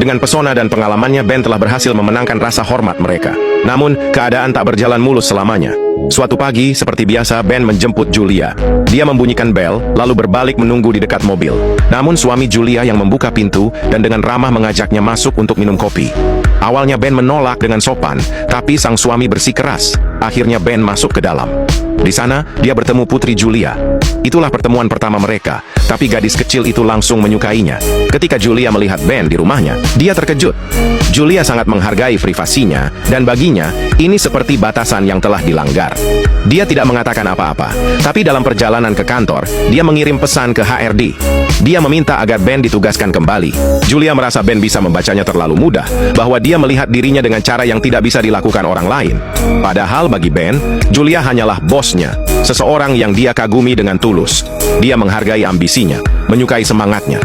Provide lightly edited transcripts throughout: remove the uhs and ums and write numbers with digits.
Dengan pesona dan pengalamannya, Ben telah berhasil memenangkan rasa hormat mereka. Namun, keadaan tak berjalan mulus selamanya. Suatu pagi, seperti biasa, Ben menjemput Julia. Dia membunyikan bel, lalu berbalik menunggu di dekat mobil. Namun suami Julia yang membuka pintu dan dengan ramah mengajaknya masuk untuk minum kopi. Awalnya Ben menolak dengan sopan, tapi sang suami bersikeras. Akhirnya Ben masuk ke dalam. Di sana, dia bertemu putri Julia. Itulah pertemuan pertama mereka, tapi gadis kecil itu langsung menyukainya. Ketika Julia melihat Ben di rumahnya, dia terkejut. Julia sangat menghargai privasinya, dan baginya, ini seperti batasan yang telah dilanggar. Dia tidak mengatakan apa-apa, tapi dalam perjalanan ke kantor, dia mengirim pesan ke HRD. Dia meminta agar Ben ditugaskan kembali. Julia merasa Ben bisa membacanya terlalu mudah, bahwa dia melihat dirinya dengan cara yang tidak bisa dilakukan orang lain. Padahal bagi Ben, Julia hanyalah bosnya, seseorang yang dia kagumi dengan tulus. Dia menghargai ambisinya, menyukai semangatnya.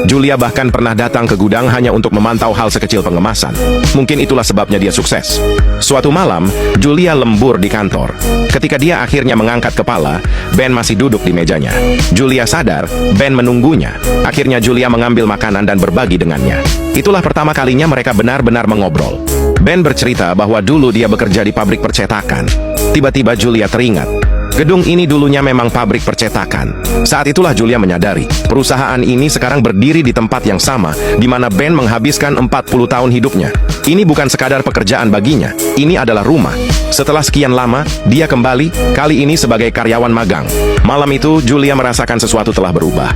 Julia bahkan pernah datang ke gudang hanya untuk memantau hal sekecil pengemasan. Mungkin itulah sebabnya dia sukses. Suatu malam, Julia lembur di kantor. Ketika dia akhirnya mengangkat kepala, Ben masih duduk di mejanya. Julia sadar, Ben menunggunya. Akhirnya Julia mengambil makanan dan berbagi dengannya. Itulah pertama kalinya mereka benar-benar mengobrol. Ben bercerita bahwa dulu dia bekerja di pabrik percetakan. Tiba-tiba Julia teringat. Gedung ini dulunya memang pabrik percetakan. Saat itulah Julia menyadari, perusahaan ini sekarang berdiri di tempat yang sama, di mana Ben menghabiskan 40 tahun hidupnya. Ini bukan sekadar pekerjaan baginya, ini adalah rumah. Setelah sekian lama, dia kembali, kali ini sebagai karyawan magang. Malam itu, Julia merasakan sesuatu telah berubah.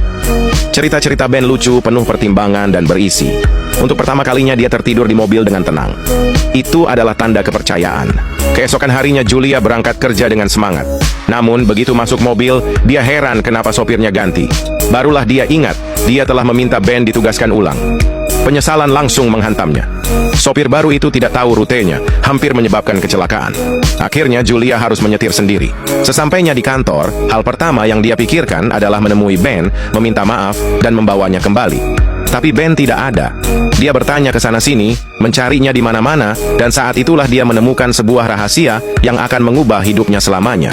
Cerita-cerita Ben lucu, penuh pertimbangan, dan berisi. Untuk pertama kalinya dia tertidur di mobil dengan tenang. Itu adalah tanda kepercayaan. Keesokan harinya Julia berangkat kerja dengan semangat. Namun, begitu masuk mobil, dia heran kenapa sopirnya ganti. Barulah dia ingat, dia telah meminta Ben ditugaskan ulang. Penyesalan langsung menghantamnya. Sopir baru itu tidak tahu rutenya, hampir menyebabkan kecelakaan. Akhirnya Julia harus menyetir sendiri. Sesampainya di kantor, hal pertama yang dia pikirkan adalah menemui Ben, meminta maaf, dan membawanya kembali. Tapi Ben tidak ada. Dia bertanya ke sana-sini, mencarinya di mana-mana, dan saat itulah dia menemukan sebuah rahasia yang akan mengubah hidupnya selamanya.